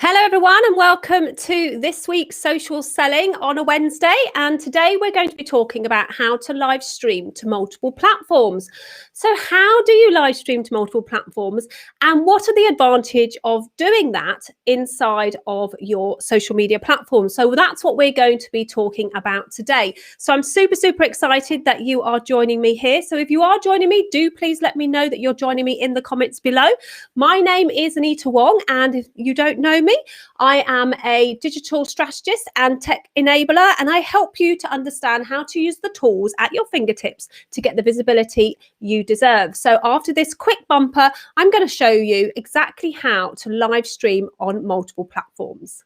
Hello everyone and welcome to this week's Social Selling on a Wednesday, and today we're going to be talking about how to live stream to multiple platforms. So how do you live stream to multiple platforms and what are the advantages of doing that inside of your social media platform? So that's what we're going to be talking about today. So I'm super excited that you are joining me here. So if you are joining me, do please let me know that you're joining me in the comments below. My name is Anita Wong, and if you don't know me, I am a digital strategist and tech enabler, and I help you to understand how to use the tools at your fingertips to get the visibility you deserve. So after this quick bumper, I'm going to show you exactly how to live stream on multiple platforms.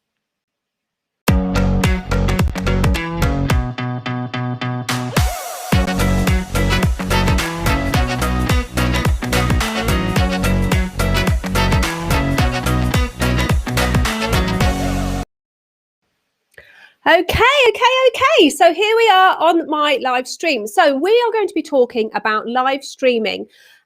Okay. So here we are on my live stream. So we are going to be talking about live streaming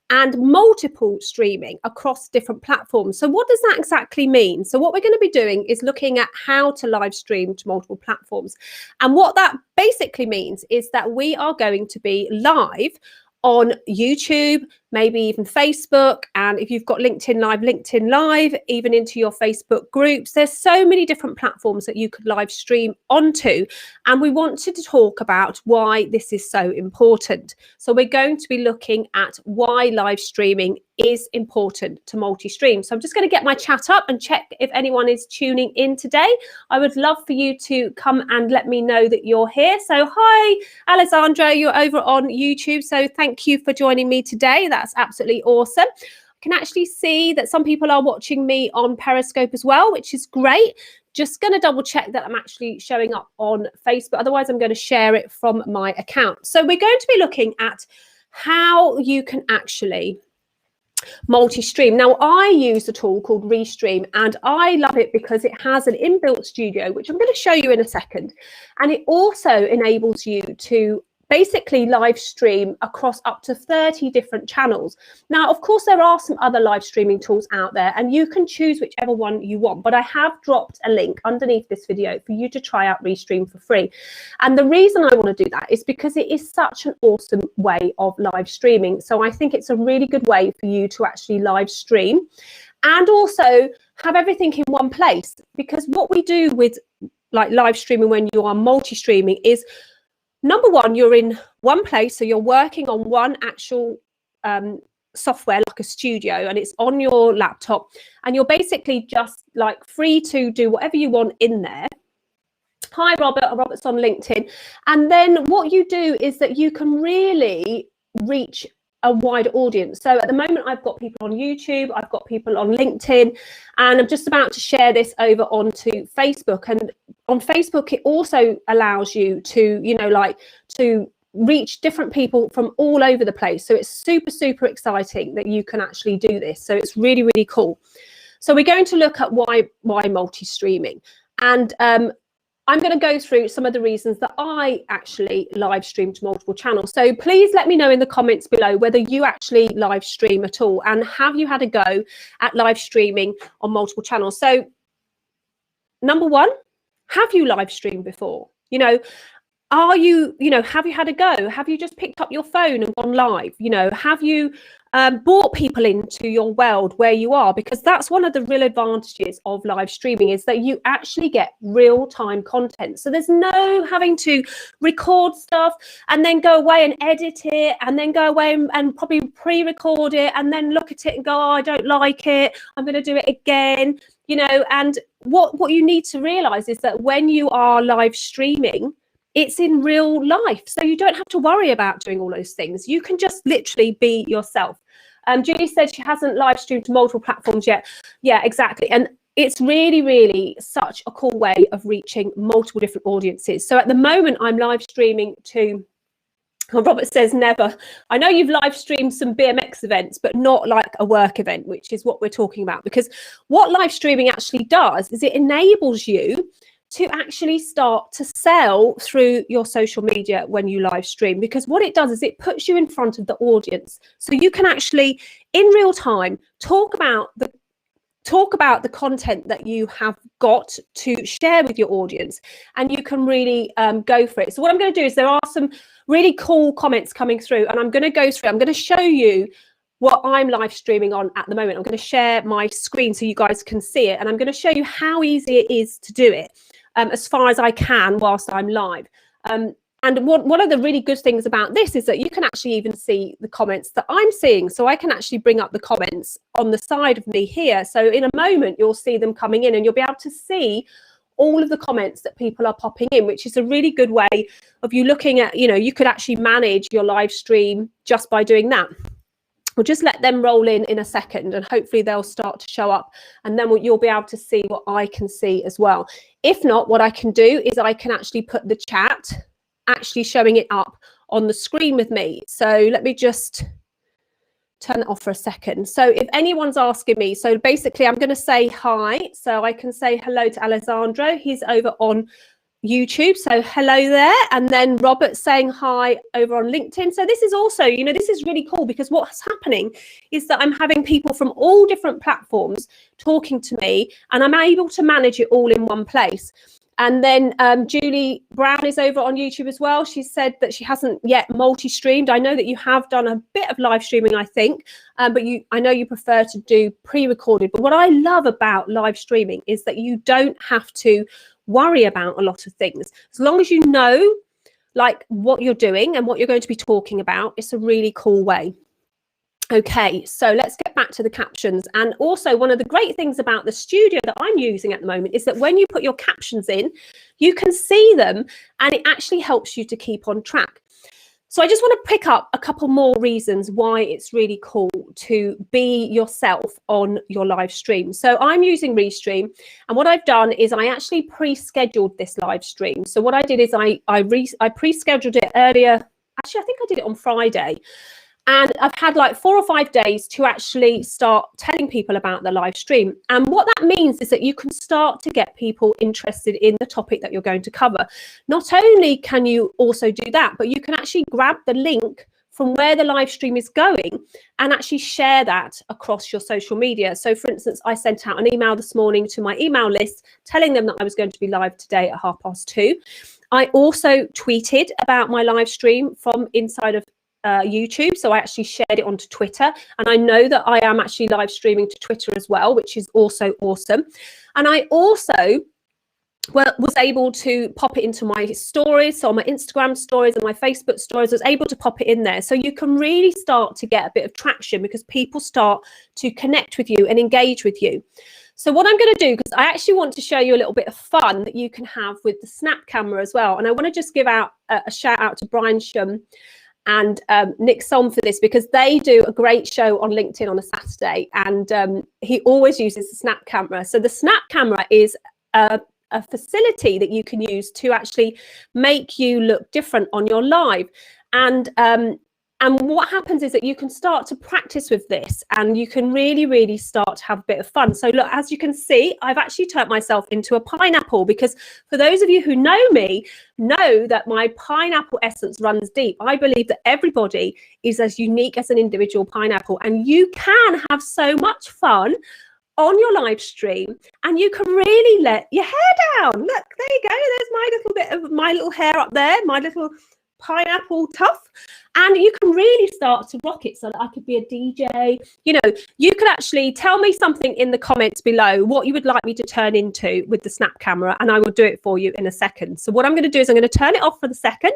and multiple streaming across different platforms. So what does that exactly mean? So what we're going to be doing is looking at how to live stream to multiple platforms. And what that basically means is that we are going to be live on YouTube, maybe even Facebook, and if you've got LinkedIn Live, even into your Facebook groups. There's so many different platforms that you could live stream onto, and we wanted to talk about why this is so important. So we're going to be looking at why live streaming is important to multi-stream. So I'm just going to get my chat up and check if anyone is tuning in today. I would love for you to come and let me know that you're here. So hi, Alessandro, you're over on YouTube. So thank you for joining me today. That's absolutely awesome. I can actually see that some people are watching me on Periscope as well, which is great. Just going to double check that I'm actually showing up on Facebook. Otherwise, I'm going to share it from my account. So we're going to be looking at how you can actually multi-stream. Now I use a tool called Restream, and I love it because it has an inbuilt studio, which I'm going to show you in a second, and it also enables you to basically live stream across up to 30 different channels. Now, of course, there are some other live streaming tools out there, and you can choose whichever one you want, but I have dropped a link underneath this video for you to try out Restream for free. And the reason I want to do that is because it is such an awesome way of live streaming. So I think it's a really good way for you to actually live stream and also have everything in one place, because what we do with like live streaming when you are multi-streaming is, number one, you're in one place, so you're working on one actual software like a studio, and it's on your laptop, and you're basically just like free to do whatever you want in there. Hi Robert's on LinkedIn. And then what you do is that you can really reach a wider audience. So at the moment I've got people on YouTube, I've got people on LinkedIn, and I'm just about to share this over onto Facebook. And on Facebook it also allows you to, you know, like to reach different people from all over the place. So it's super exciting that you can actually do this. So it's really cool. So we're going to look at why multi-streaming, and I'm going to go through some of the reasons that I actually live stream to multiple channels. So please let me know in the comments below whether you actually live stream at all, and have you had a go at live streaming on multiple channels. So number one, have you live streamed before? You know, are you, have you had a go? Have you just picked up your phone and gone live? You know, have you brought people into your world where you are? Because that's one of the real advantages of live streaming, is that you actually get real-time content. So there's no having to record stuff and then go away and edit it, and then go away and probably pre-record it and then look at it and go, oh, I don't like it, I'm going to do it again. You know, and what you need to realize is that when you are live streaming, it's in real life, so you don't have to worry about doing all those things. You can just literally be yourself. Julie said she hasn't live streamed to multiple platforms yet. Yeah, exactly. And it's really such a cool way of reaching multiple different audiences. So at the moment I'm live streaming to, Robert says never. I know you've live streamed some BMX events, but not like a work event, which is what we're talking about. Because what live streaming actually does is it enables you to actually start to sell through your social media when you live stream, because what it does is it puts you in front of the audience, so you can actually in real time talk talk about the content that you have got to share with your audience, and you can really go for it. So what I'm going to do is there are some really cool comments coming through, and I'm going to go through. I'm going to show you what I'm live streaming on at the moment. I'm going to share my screen so you guys can see it, and I'm going to show you how easy it is to do it as far as I can whilst I'm live. And one of the really good things about this is that you can actually even see the comments that I'm seeing. So I can actually bring up the comments on the side of me here. So in a moment, you'll see them coming in, and you'll be able to see all of the comments that people are popping in, which is a really good way of you looking at, you could actually manage your live stream just by doing that. We'll just let them roll in a second, and hopefully they'll start to show up, and then you'll be able to see what I can see as well. If not, what I can do is I can actually put the chat actually showing it up on the screen with me. So let me just turn it off for a second. So if anyone's asking me, so basically I'm going to say hi. So I can say hello to Alessandro. He's over on YouTube, so hello there. And then Robert's saying hi over on LinkedIn. So this is also, this is really cool, because what's happening is that I'm having people from all different platforms talking to me, and I'm able to manage it all in one place. And then Julie Brown is over on YouTube as well. She said that she hasn't yet multi-streamed. I know that you have done a bit of live streaming, I think, but I know you prefer to do pre-recorded. But what I love about live streaming is that you don't have to worry about a lot of things. As long as you know like what you're doing and what you're going to be talking about, it's a really cool way. Okay, so let's get back to the captions. And also, one of the great things about the studio that I'm using at the moment is that when you put your captions in, you can see them, and it actually helps you to keep on track. So I just want to pick up a couple more reasons why it's really cool to be yourself on your live stream. So I'm using Restream, and what I've done is I actually pre-scheduled this live stream. So what I did is I pre-scheduled it earlier. Actually, I think I did it on Friday. And I've had like 4 or 5 days to actually start telling people about the live stream. And what that means is that you can start to get people interested in the topic that you're going to cover. Not only can you also do that, but you can actually grab the link from where the live stream is going and actually share that across your social media. So for instance, I sent out an email this morning to my email list telling them that I was going to be live today at 2:30. I also tweeted about my live stream from inside of YouTube, so I actually shared it onto Twitter, and I know that I am actually live streaming to Twitter as well, which is also awesome. And I also was able to pop it into my stories, so on my Instagram stories and my Facebook stories, I was able to pop it in there. So you can really start to get a bit of traction because people start to connect with you and engage with you. So what I'm going to do, because I actually want to show you a little bit of fun that you can have with the Snap camera as well, and I want to just give out a shout out to Brian Shum and Nick Som for this, because they do a great show on LinkedIn on a Saturday, and he always uses the Snap camera. So the Snap camera is a facility that you can use to actually make you look different on your live. And what happens is that you can start to practice with this, and you can really start to have a bit of fun. So look, as you can see, I've actually turned myself into a pineapple, because for those of you who know me, know that my pineapple essence runs deep. I believe that everybody is as unique as an individual pineapple, and you can have so much fun on your live stream, and you can really let your hair down. Look, there you go. There's my little bit of my little hair up there, my little pineapple tuft, and you can really start to rock it. So that I could be a DJ. You could actually tell me something in the comments below what you would like me to turn into with the Snap camera, and I will do it for you in a second. So what I'm going to do is I'm going to turn it off for the second.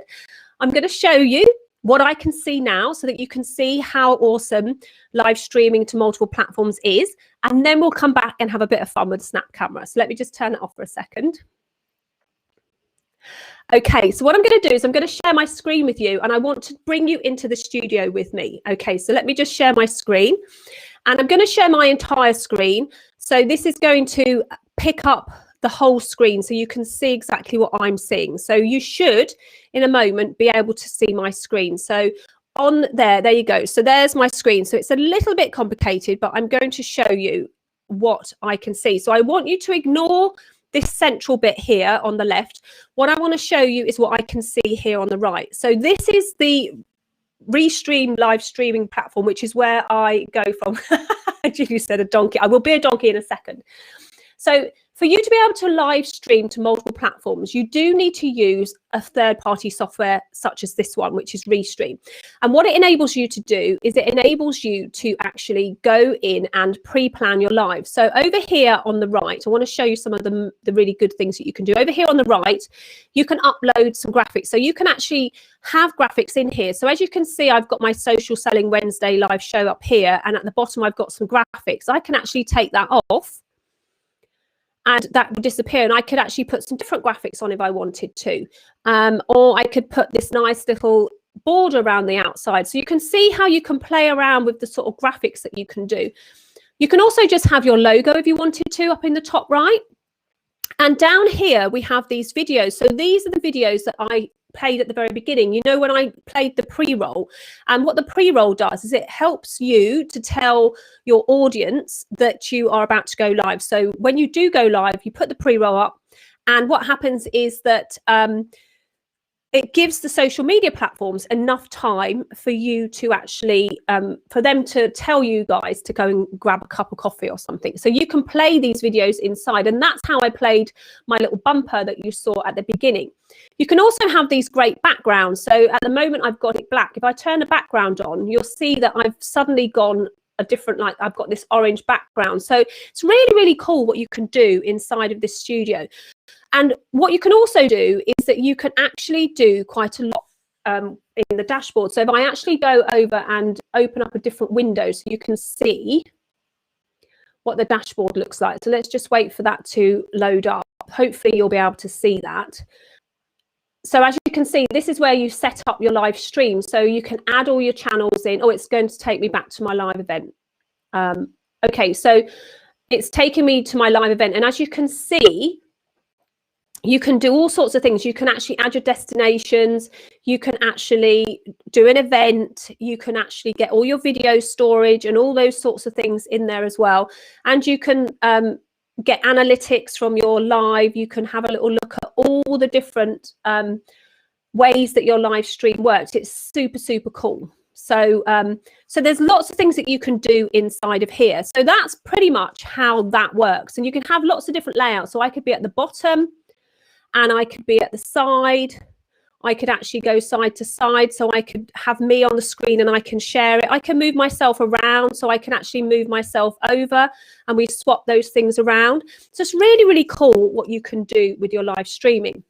I'm going to show you what I can see now so that you can see how awesome live streaming to multiple platforms is, and then we'll come back and have a bit of fun with the Snap camera. So let me just turn it off for a second. Okay, so what I'm going to do is I'm going to share my screen with you, and I want to bring you into the studio with me. Okay, so let me just share my screen, and I'm going to share my entire screen. So this is going to pick up the whole screen so you can see exactly what I'm seeing. So you should, in a moment, be able to see my screen. So on there you go. So there's my screen. So it's a little bit complicated, but I'm going to show you what I can see. So I want you to ignore this central bit here on the left. What I want to show you is what I can see here on the right. So this is the Restream live streaming platform, which is where I go from. Julie said a donkey. I will be a donkey in a second. So for you to be able to live stream to multiple platforms, you do need to use a third-party software such as this one, which is Restream. And what it enables you to do is it enables you to actually go in and pre-plan your live. So over here on the right, I want to show you some of the really good things that you can do. Over here on the right, you can upload some graphics. So you can actually have graphics in here. So as you can see, I've got my Social Selling Wednesday live show up here. And at the bottom, I've got some graphics. I can actually take that off, and that would disappear, and I could actually put some different graphics on if I wanted to, or I could put this nice little border around the outside. So you can see how you can play around with the sort of graphics that you can do. You can also just have your logo if you wanted to up in the top right. And down here we have these videos. So these are the videos that I played at the very beginning, you know, when I played the pre-roll. And what the pre-roll does is it helps you to tell your audience that you are about to go live. So when you do go live, you put the pre-roll up, and what happens is that it gives the social media platforms enough time for you to actually, for them to tell you guys to go and grab a cup of coffee or something. So you can play these videos inside, and that's how I played my little bumper that you saw at the beginning. You can also have these great backgrounds. So at the moment I've got it black. If I turn the background on, you'll see that I've suddenly gone a different, like I've got this orange background. So it's really, really cool what you can do inside of this studio. And what you can also do is that you can actually do quite a lot in the dashboard. So if I actually go over and open up a different window so you can see what the dashboard looks like. So let's just wait for that to load up. Hopefully you'll be able to see that. So as you can see, this is where you set up your live stream. So you can add all your channels in. Oh, it's going to take me back to my live event. Okay, so it's taking me to my live event. And as you can see, you can do all sorts of things. You can actually add your destinations. You can actually do an event. You can actually get all your video storage and all those sorts of things in there as well. And you can get analytics from your live. You can have a little look at all the different ways that your live stream works. It's super, super cool. So so there's lots of things that you can do inside of here. So that's pretty much how that works. And you can have lots of different layouts. So I could be at the bottom, and I could be at the side. I could actually go side to side. So I could have me on the screen and I can share it. I can move myself around, so I can actually move myself over, and we swap those things around. So it's really, really cool what you can do with your live streaming.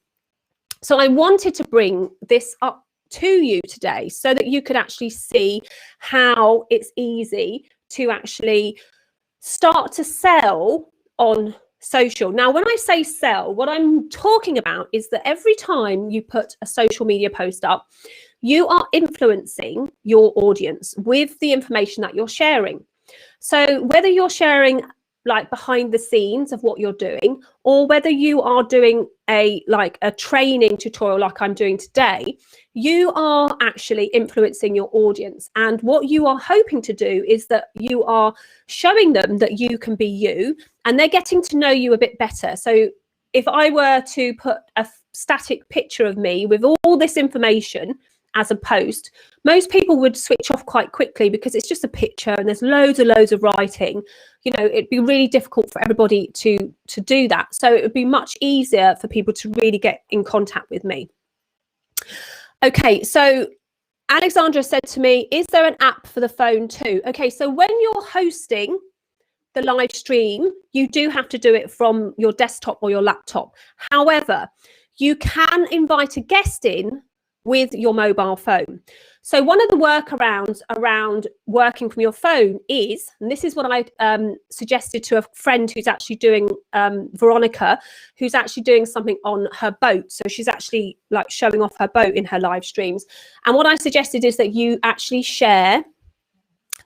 So I wanted to bring this up to you today so that you could actually see how it's easy to actually start to sell on social. Now, when I say sell, what I'm talking about is that every time you put a social media post up, you are influencing your audience with the information that you're sharing. So whether you're sharing like behind the scenes of what you're doing, or whether you are doing a training tutorial like I'm doing today, you are actually influencing your audience. And what you are hoping to do is that you are showing them that you can be you, and they're getting to know you a bit better. So if I were to put a static picture of me with all this information as a post, most people would switch off quite quickly because it's just a picture and there's loads of writing. You know, it'd be really difficult for everybody to do that. So it would be much easier for people to really get in contact with me. Okay, so Alexandra said to me, is there an app for the phone too? Okay, so when you're hosting the live stream, you do have to do it from your desktop or your laptop. However, you can invite a guest in with your mobile phone. So one of the workarounds around working from your phone is, and this is what I suggested to a friend who's actually doing, Veronica, who's actually doing something on her boat. So she's actually like showing off her boat in her live streams. And what I suggested is that you actually share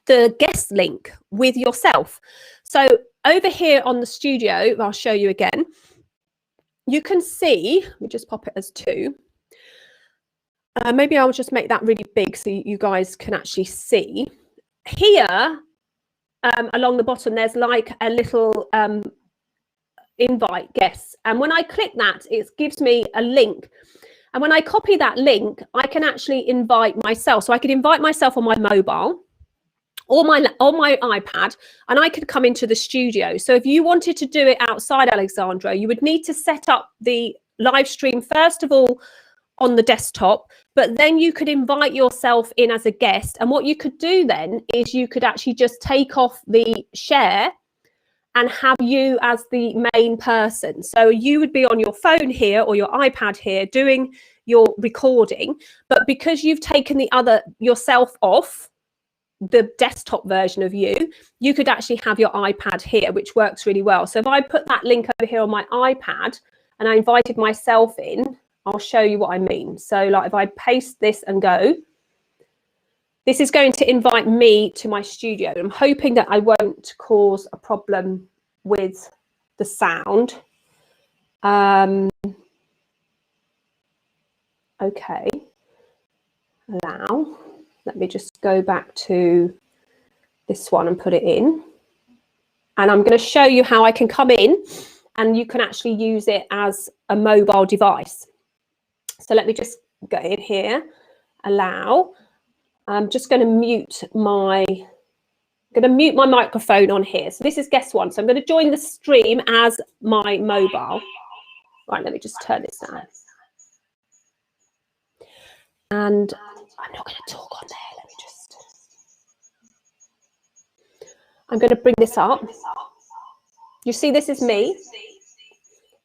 the guest link with yourself. So over here on the studio, I'll show you again, you can see, let me just pop it as 2. Maybe I'll just make that really big so you guys can actually see. Here, along the bottom, there's like a little invite guests. And when I click that, it gives me a link. And when I copy that link, I can actually invite myself. So I could invite myself on my mobile or my iPad, and I could come into the studio. So if you wanted to do it outside, Alexandra, you would need to set up the live stream, first of all, on the desktop, but then you could invite yourself in as a guest. And what you could do then is you could actually just take off the share and have you as the main person. So you would be on your phone here or your iPad here doing your recording, but because you've taken the other yourself off the desktop version of you, you could actually have your iPad here, which works really well. So if I put that link over here on my iPad and I invited myself in, I'll show you what I mean. So like if I paste this and go, this is going to invite me to my studio. I'm hoping that I won't cause a problem with the sound. Okay, allow. Let me just go back to this one and put it in. And I'm going to show you how I can come in and you can actually use it as a mobile device. So let me just go in here, allow. I'm just going to mute my microphone on here. So this is guest one. So I'm going to join the stream as my mobile. Right, let me just turn this down. And I'm not going to talk on there. Let me just. I'm going to bring this up. You see, this is me.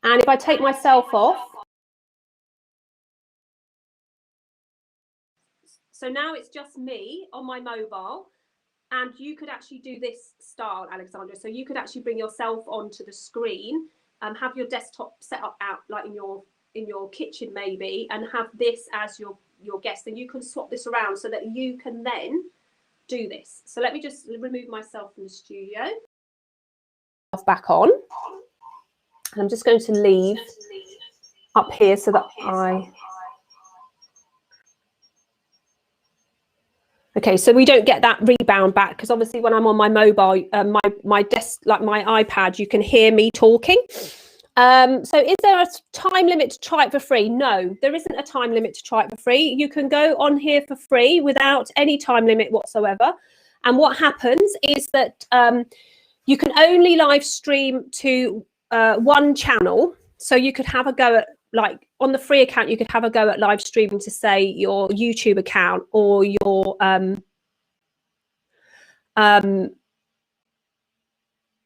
And if I take myself off, so now it's just me on my mobile, and you could actually do this style, Alexandra. So you could actually bring yourself onto the screen, have your desktop set up out like in your kitchen maybe, and have this as your guest, and you can swap this around so that you can then do this. So let me just remove myself from the studio. Back on. I'm just going to leave up here so that okay, so we don't get that rebound back, because obviously when I'm on my mobile, my desk, like my iPad, you can hear me talking. So is there a time limit to try it for free? No, there isn't a time limit to try it for free. You can go on here for free without any time limit whatsoever. And what happens is that you can only live stream to one channel. So you could have a go at, like on the free account, you could have a go at live streaming to say your YouTube account or your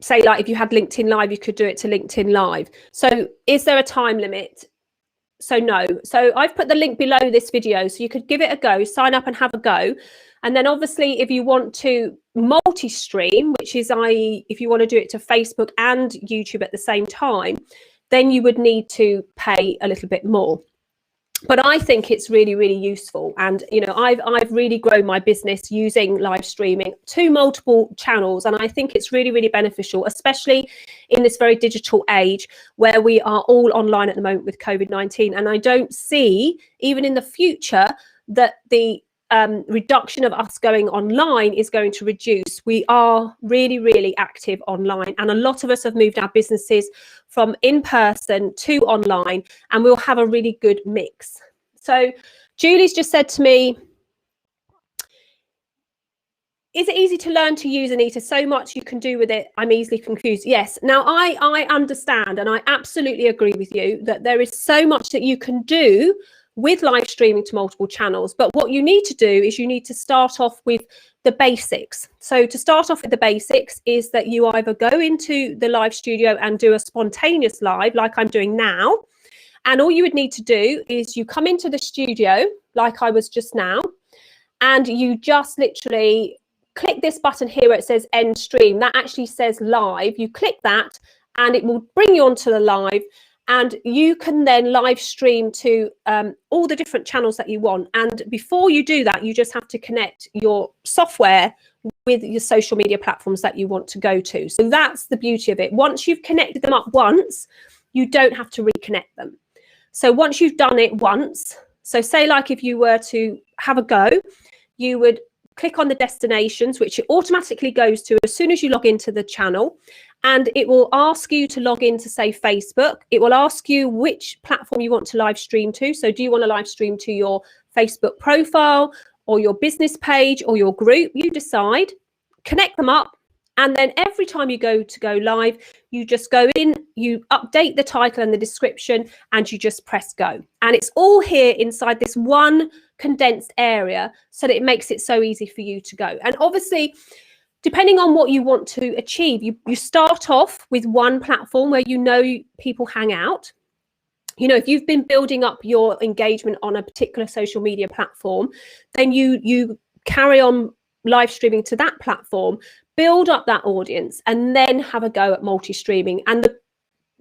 say like if you had LinkedIn Live, you could do it to LinkedIn Live. So is there a time limit? So no. So I've put the link below this video, so you could give it a go, sign up and have a go. And then obviously if you want to multi-stream, which is if you want to do it to Facebook and YouTube at the same time, then you would need to pay a little bit more. But I think it's really, really useful. And, you know, I've really grown my business using live streaming to multiple channels. And I think it's really, really beneficial, especially in this very digital age where we are all online at the moment with COVID-19. And I don't see, even in the future, that the reduction of us going online is going to reduce. We are really, really active online, and a lot of us have moved our businesses from in person to online, and we'll have a really good mix. So Julie's just said to me, is it easy to learn to use, Anita? So much you can do with it. I'm easily confused. Yes. Now I understand, and I absolutely agree with you that there is so much that you can do with live streaming to multiple channels. But what you need to do is you need to start off with the basics. So to start off with the basics is that you either go into the live studio and do a spontaneous live like I'm doing now. And all you would need to do is you come into the studio like I was just now, and you just literally click this button here where it says end stream. That actually says live. You click that and it will bring you onto the live. And you can then live stream to all the different channels that you want. And before you do that, you just have to connect your software with your social media platforms that you want to go to. So that's the beauty of it. Once you've connected them up once, you don't have to reconnect them. So once you've done it once, so say like if you were to have a go, you would click on the destinations, which it automatically goes to as soon as you log into the channel. and it will ask you to log in to, say, Facebook. It will ask you which platform you want to live stream to. So do you want to live stream to your Facebook profile or your business page or your group? You decide, connect them up. And then every time you go live, you just go in, you update the title and the description, and you just press go. And it's all here inside this one condensed area, so that it makes it so easy for you to go. And obviously, depending on what you want to achieve, you start off with one platform where you know people hang out. You know, if you've been building up your engagement on a particular social media platform, then you carry on live streaming to that platform, build up that audience, and then have a go at multi-streaming. And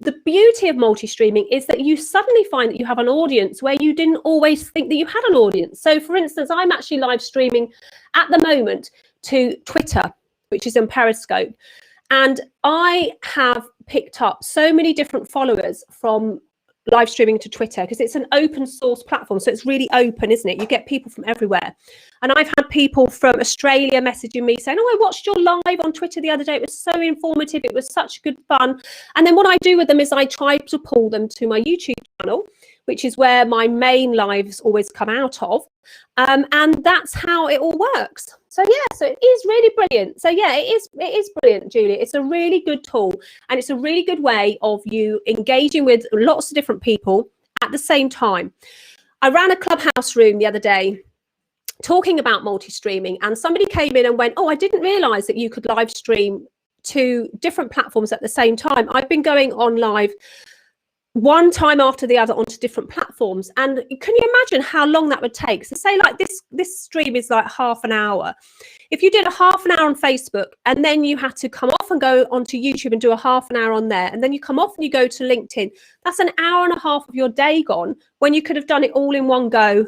the beauty of multi-streaming is that you suddenly find that you have an audience where you didn't always think that you had an audience. So for instance, I'm actually live streaming at the moment to Twitter, which is on Periscope. And I have picked up so many different followers from live streaming to Twitter, because it's an open source platform. So it's really open, isn't it? You get people from everywhere. And I've had people from Australia messaging me saying, oh, I watched your live on Twitter the other day. It was so informative. It was such good fun. And then what I do with them is I try to pull them to my YouTube channel, which is where my main lives always come out of. And that's how it all works. So yeah, so it is really brilliant. So yeah, it is brilliant, Julie. It's a really good tool, and it's a really good way of you engaging with lots of different people at the same time. I ran a Clubhouse room the other day talking about multi-streaming, and somebody came in and went, oh, I didn't realize that you could live stream to different platforms at the same time. I've been going on live one time after the other onto different platforms, and can you imagine how long that would take? So say like this stream is like half an hour. If you did a half an hour on Facebook, and then you had to come off and go onto YouTube and do a half an hour on there, and then you come off and you go to LinkedIn, that's an hour and a half of your day gone, when you could have done it all in one go.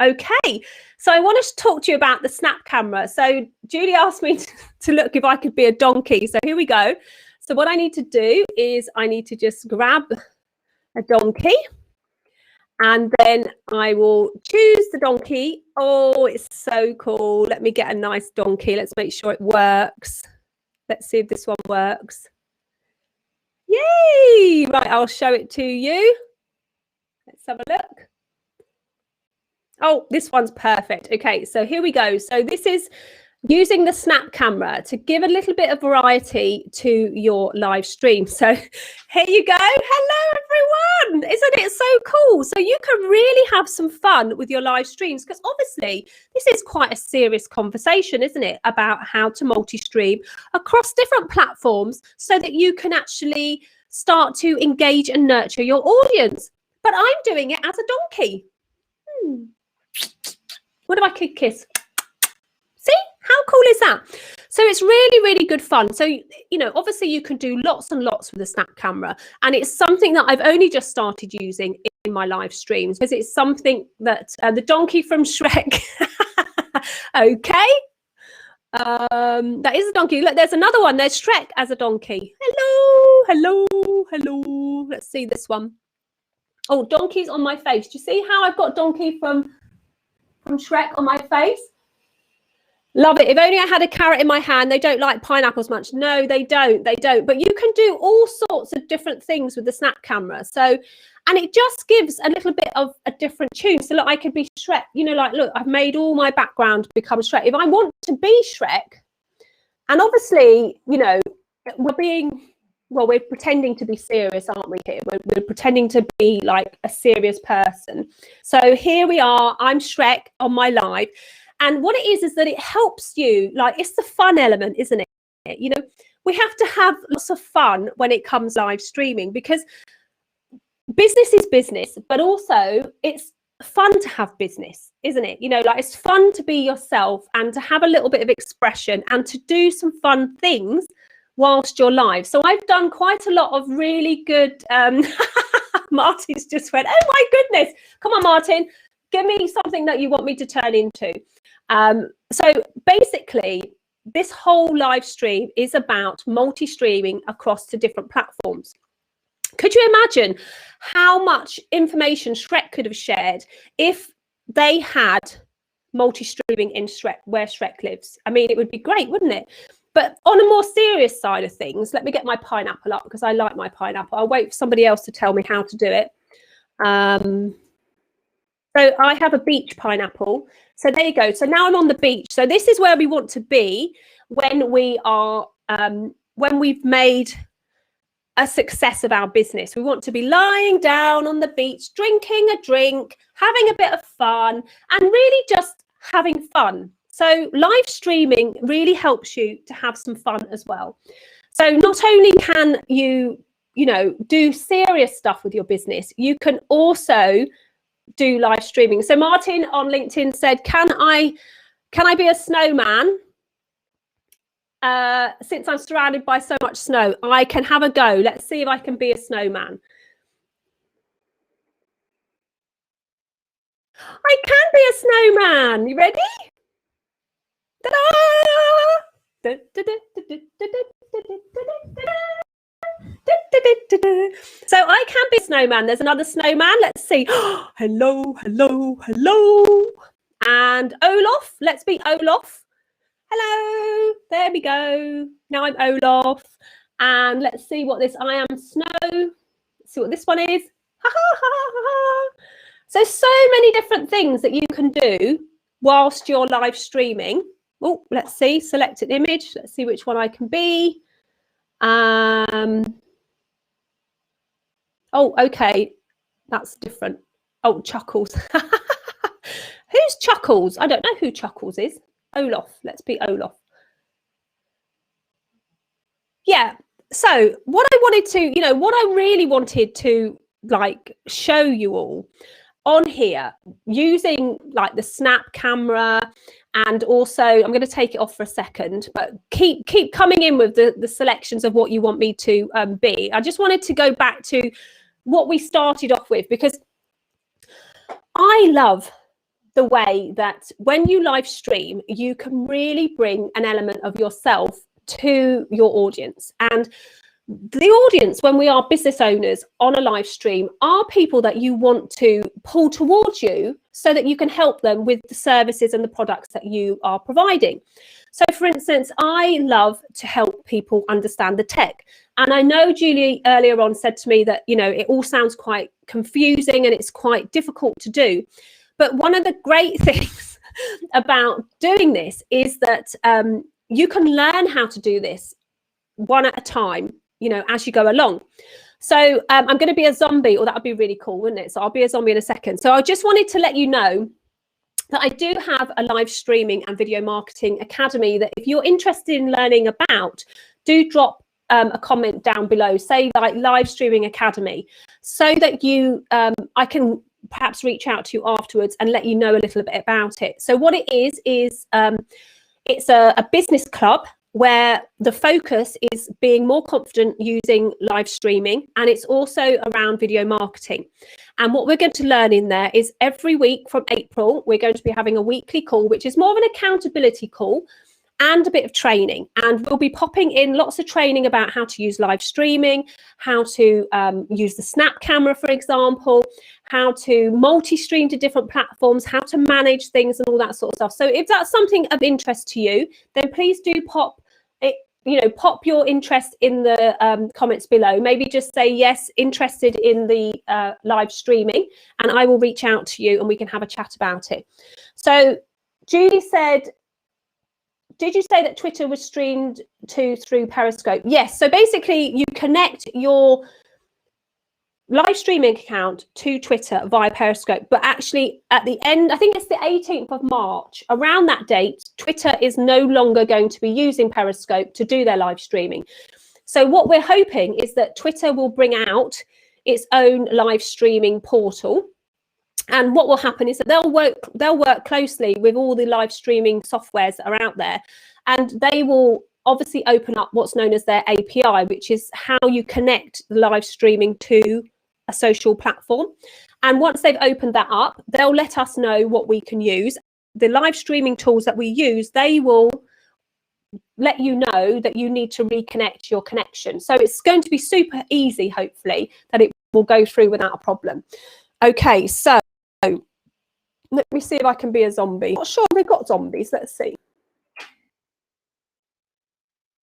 Okay, so I wanted to talk to you about the snap camera. So Julie asked me to look if I could be a donkey. So here we go. So what I need to do is I need to just grab a donkey, and then I will choose the donkey. Oh, it's so cool. Let me get a nice donkey. Let's make sure it works. Let's see if this one works. Yay! Right, I'll show it to you. Let's have a look. Oh, this one's perfect. Okay, so here we go. So this is using the snap camera to give a little bit of variety to your live stream. So here you go. Hello, everyone. Isn't it so cool? So you can really have some fun with your live streams, because obviously this is quite a serious conversation, isn't it, about how to multi-stream across different platforms so that you can actually start to engage and nurture your audience. But I'm doing it as a donkey. What if I could kiss? See, how cool is that? So it's really, really good fun. So, you know, obviously you can do lots and lots with the snap camera, and it's something that I've only just started using in my live streams, because it's something that the donkey from Shrek. Okay. That is a donkey. Look, there's another one. There's Shrek as a donkey. Hello, hello, hello. Let's see this one. Oh, donkey's on my face. Do you see how I've got donkey from Shrek on my face? Love it. If only I had a carrot in my hand. They don't like pineapples much. No, they don't. They don't. But you can do all sorts of different things with the snap camera. So, and it just gives a little bit of a different tune. So look, I could be Shrek. You know, like, look, I've made all my background become Shrek. If I want to be Shrek, and obviously, you know, we're pretending to be serious, aren't we here? We're pretending to be like a serious person. So here we are. I'm Shrek on my live. And what it is that it helps you, like, it's the fun element, isn't it? You know, we have to have lots of fun when it comes live streaming, because business is business, but also it's fun to have business, isn't it? You know, like, it's fun to be yourself and to have a little bit of expression and to do some fun things whilst you're live. So I've done quite a lot of really good, Martin's just went, oh my goodness, come on, Martin, give me something that you want me to turn into. So basically, this whole live stream is about multi-streaming across to different platforms. Could you imagine how much information Shrek could have shared if they had multi-streaming in Shrek, where Shrek lives? I mean, it would be great, wouldn't it? But on a more serious side of things, let me get my pineapple up because I like my pineapple. I'll wait for somebody else to tell me how to do it. So I have a beach pineapple. So there you go. So now I'm on the beach. So this is where we want to be when we are, when we've made a success of our business. We want to be lying down on the beach, drinking a drink, having a bit of fun, and really just having fun. So live streaming really helps you to have some fun as well. So not only can you, you know, do serious stuff with your business, you can also do live streaming. So Martin on LinkedIn said, can I be a snowman? Since I'm surrounded by so much snow, I can have a go. Let's see if I can be a snowman. I can be a snowman. You ready? Ta-da! So I can be a snowman. There's another snowman. Let's see. Hello, hello, hello. And Olaf. Let's be Olaf. Hello. There we go. Now I'm Olaf. And let's see what this I am snow. Let's see what this one is. Ha ha ha ha. So many different things that you can do whilst you're live streaming. Oh, let's see. Select an image. Let's see which one I can be. Oh, okay. That's different. Oh, Chuckles. Who's Chuckles? I don't know who Chuckles is. Olaf. Let's be Olaf. Yeah. So what I wanted to, you know, what I really wanted to like show you all on here using like the snap camera, and also I'm going to take it off for a second, but keep coming in with the selections of what you want me to be. I just wanted to go back to what we started off with, because I love the way that when you live stream, you can really bring an element of yourself to your audience. And the audience, when we are business owners on a live stream, are people that you want to pull towards you so that you can help them with the services and the products that you are providing. So for instance, I love to help people understand the tech. And I know Julie earlier on said to me that, you know, it all sounds quite confusing and it's quite difficult to do. But one of the great things about doing this is that you can learn how to do this one at a time, you know, as you go along. So I'm going to be a zombie, or that would be really cool, wouldn't it? So I'll be a zombie in a second. So I just wanted to let you know that I do have a live streaming and video marketing academy that if you're interested in learning about, do drop a comment down below, say like live streaming academy, so that you I can perhaps reach out to you afterwards and let you know a little bit about it. So what it is it's a business club where the focus is being more confident using live streaming, and it's also around video marketing. And what we're going to learn in there is every week from April, we're going to be having a weekly call, which is more of an accountability call and a bit of training. And we'll be popping in lots of training about how to use live streaming, how to use the snap camera, for example, how to multi-stream to different platforms, how to manage things and all that sort of stuff. So if that's something of interest to you, then please do pop it, you know, pop your interest in the comments below. Maybe just say yes, interested in the live streaming, and I will reach out to you and we can have a chat about it. So Judy said, did you say that Twitter was streamed to through Periscope? Yes. So basically you connect your live streaming account to Twitter via Periscope, but actually at the end, I think it's the 18th of March, around that date, Twitter is no longer going to be using Periscope to do their live streaming. So what we're hoping is that Twitter will bring out its own live streaming portal. And what will happen is that they'll work closely with all the live streaming softwares that are out there, and they will obviously open up what's known as their API, which is how you connect the live streaming to a social platform. And once they've opened that up, they'll let us know what we can use. The live streaming tools that we use, they will let you know that you need to reconnect your connection. So it's going to be super easy, hopefully, that it will go through without a problem. Okay, so let me see if I can be a zombie. Not sure they've got zombies. Let's see.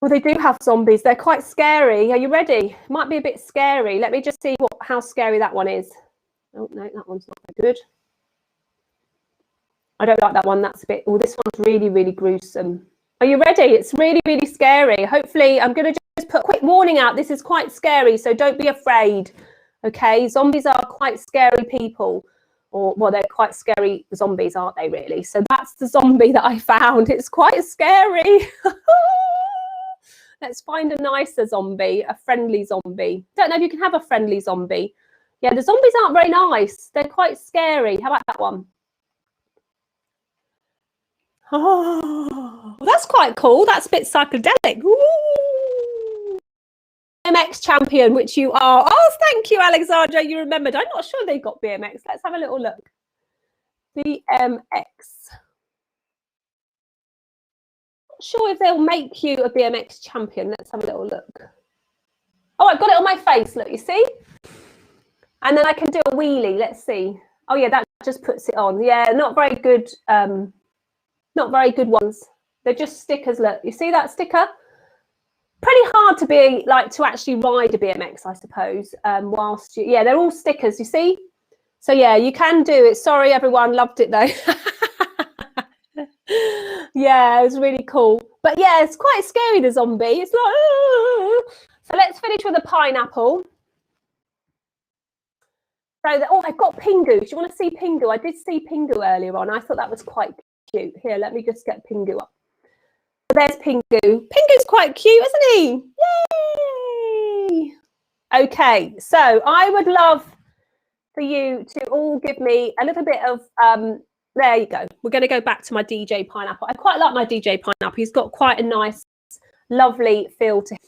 Well, they do have zombies. They're quite scary. Are you ready? Might be a bit scary. Let me just see how scary that one is. Oh, no, that one's not very good. I don't like that one. That's a bit... Oh, this one's really, really gruesome. Are you ready? It's really, really scary. Hopefully, I'm going to just put a quick warning out. This is quite scary, so don't be afraid. Okay? Zombies are quite scary people. Or, well, they're quite scary zombies, aren't they, really? So that's the zombie that I found. It's quite scary. Let's find a nicer zombie, a friendly zombie. Don't know if you can have a friendly zombie. Yeah, the zombies aren't very nice. They're quite scary. How about that one? Oh, that's quite cool. That's a bit psychedelic. Ooh. BMX champion, which you are. Oh, thank you, Alexandra. You remembered. I'm not sure they got BMX. Let's have a little look. BMX. Sure if they'll make you a BMX champion. Let's have a little look. Oh, I've got it on my face. Look, you see? And then I can do a wheelie. Let's see. Oh, yeah, that just puts it on. Yeah, not very good. Not very good ones. They're just stickers. Look, you see that sticker? Pretty hard to be like to actually ride a BMX, I suppose. Whilst you, yeah, they're all stickers. You see? So yeah, you can do it. Sorry, everyone. Loved it though. Yeah, it was really cool. But yeah, it's quite scary, the zombie. It's like, oh. So let's finish with a pineapple. So, oh, I've got Pingu. Do you want to see Pingu? I did see Pingu earlier on. I thought that was quite cute. Here, let me just get Pingu up. So there's Pingu. Pingu's quite cute, isn't he? Yay! Okay, so I would love for you to all give me a little bit of there you go. We're going to go back to my DJ Pineapple. I quite like my DJ Pineapple. He's got quite a nice, lovely feel to him.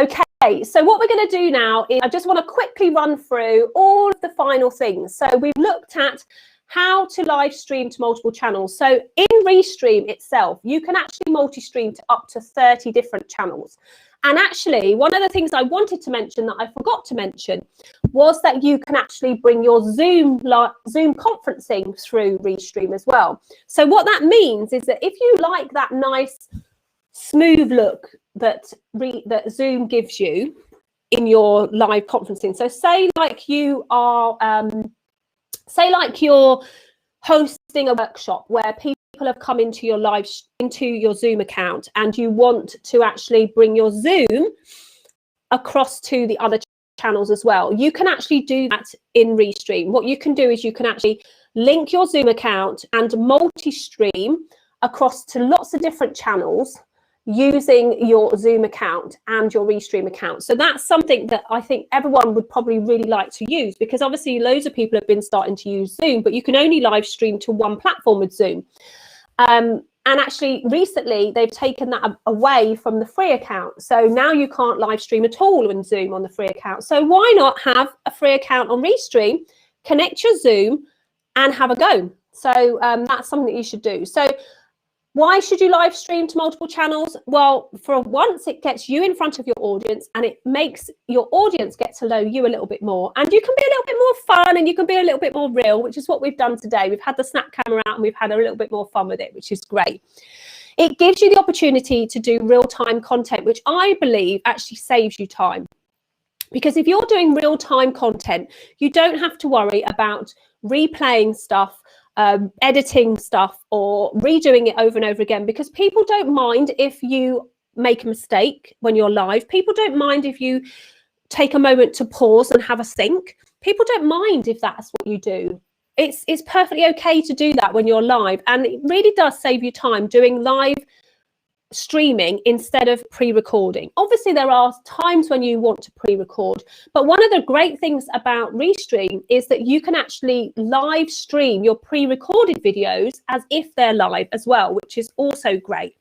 Okay, so what we're going to do now is I just want to quickly run through all of the final things. So we've looked at how to live stream to multiple channels. So in Restream itself, you can actually multi-stream to up to 30 different channels. And actually, one of the things I wanted to mention that I forgot to mention was that you can actually bring your Zoom conferencing through Restream as well. So what that means is that if you like that nice, smooth look that Zoom gives you in your live conferencing. So say like you are, say like you're hosting a workshop where people have come into your Zoom account and you want to actually bring your Zoom across to the other channels as well. You can actually do that in Restream. What you can do is you can actually link your Zoom account and multi-stream across to lots of different channels using your Zoom account and your Restream account. So that's something that I think everyone would probably really like to use, because obviously loads of people have been starting to use Zoom, but you can only live stream to one platform with Zoom. And actually recently they've taken that away from the free account. So now you can't live stream at all in Zoom on the free account. So why not have a free account on Restream, connect your Zoom and have a go. So that's something that you should do. So why should you live stream to multiple channels? Well, for once, it gets you in front of your audience and it makes your audience get to know you a little bit more. And you can be a little bit more fun and you can be a little bit more real, which is what we've done today. We've had the snap camera out and we've had a little bit more fun with it, which is great. It gives you the opportunity to do real-time content, which I believe actually saves you time. Because if you're doing real-time content, you don't have to worry about replaying stuff, editing stuff or redoing it over and over again, because people don't mind if you make a mistake when you're live. People don't mind if you take a moment to pause and have a think. People don't mind if that's what you do. It's perfectly okay to do that when you're live, and it really does save you time doing live streaming instead of pre-recording. Obviously there are times when you want to pre-record, but one of the great things about Restream is that you can actually live stream your pre-recorded videos as if they're live as well, which is also great.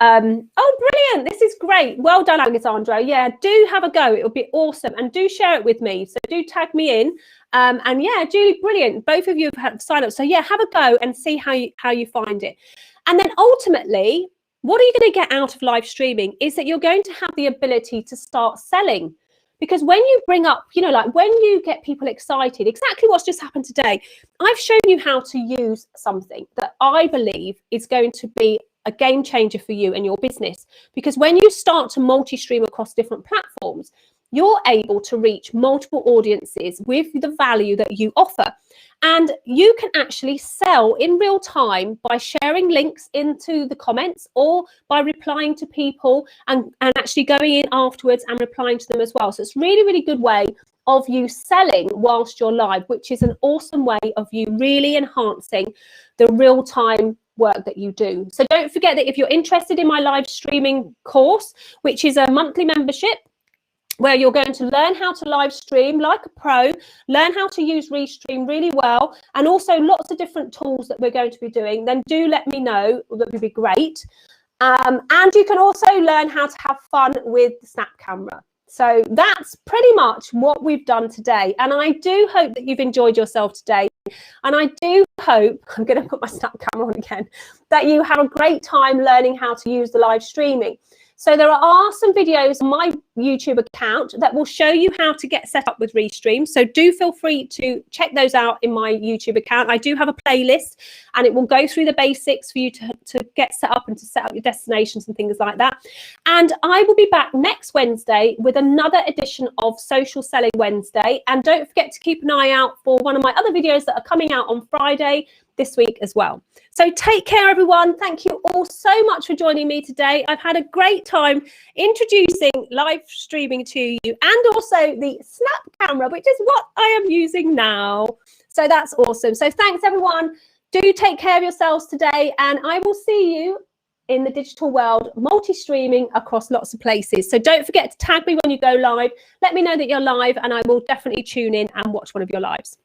Oh, brilliant, this is great. Well done, Alexandra. Yeah, do have a go, it would be awesome, and do share it with me. So do tag me in. And yeah, Julie, brilliant, both of you have signed up. So yeah, have a go and see how you find it. And then ultimately, what are you going to get out of live streaming is that you're going to have the ability to start selling. Because when you bring up, you know, like when you get people excited, exactly what's just happened today, I've shown you how to use something that I believe is going to be a game changer for you and your business, because when you start to multi-stream across different platforms, you're able to reach multiple audiences with the value that you offer. And you can actually sell in real time by sharing links into the comments or by replying to people and actually going in afterwards and replying to them as well. So it's really, really good way of you selling whilst you're live, which is an awesome way of you really enhancing the real-time work that you do. So don't forget that if you're interested in my live streaming course, which is a monthly membership, where you're going to learn how to live stream like a pro, learn how to use Restream really well, and also lots of different tools that we're going to be doing, then do let me know. That would be great. And you can also learn how to have fun with the Snap camera. So that's pretty much what we've done today. And I do hope that you've enjoyed yourself today. And I do hope, I'm going to put my Snap camera on again, that you have a great time learning how to use the live streaming. So there are some videos on my YouTube account that will show you how to get set up with Restream. So do feel free to check those out in my YouTube account. I do have a playlist and it will go through the basics for you to get set up and to set up your destinations and things like that. And I will be back next Wednesday with another edition of Social Selling Wednesday. And don't forget to keep an eye out for one of my other videos that are coming out on Friday this week as well. So take care, everyone. Thank you all so much for joining me today. I've had a great time introducing live streaming to you and also the Snap camera, which is what I am using now. So that's awesome. So thanks, everyone. Do take care of yourselves today, and I will see you in the digital world, multi-streaming across lots of places. So don't forget to tag me when you go live. Let me know that you're live, and I will definitely tune in and watch one of your lives.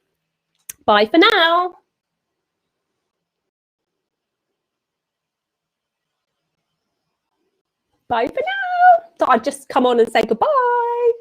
Bye for now. Bye for now. Thought I'd just come on and say goodbye.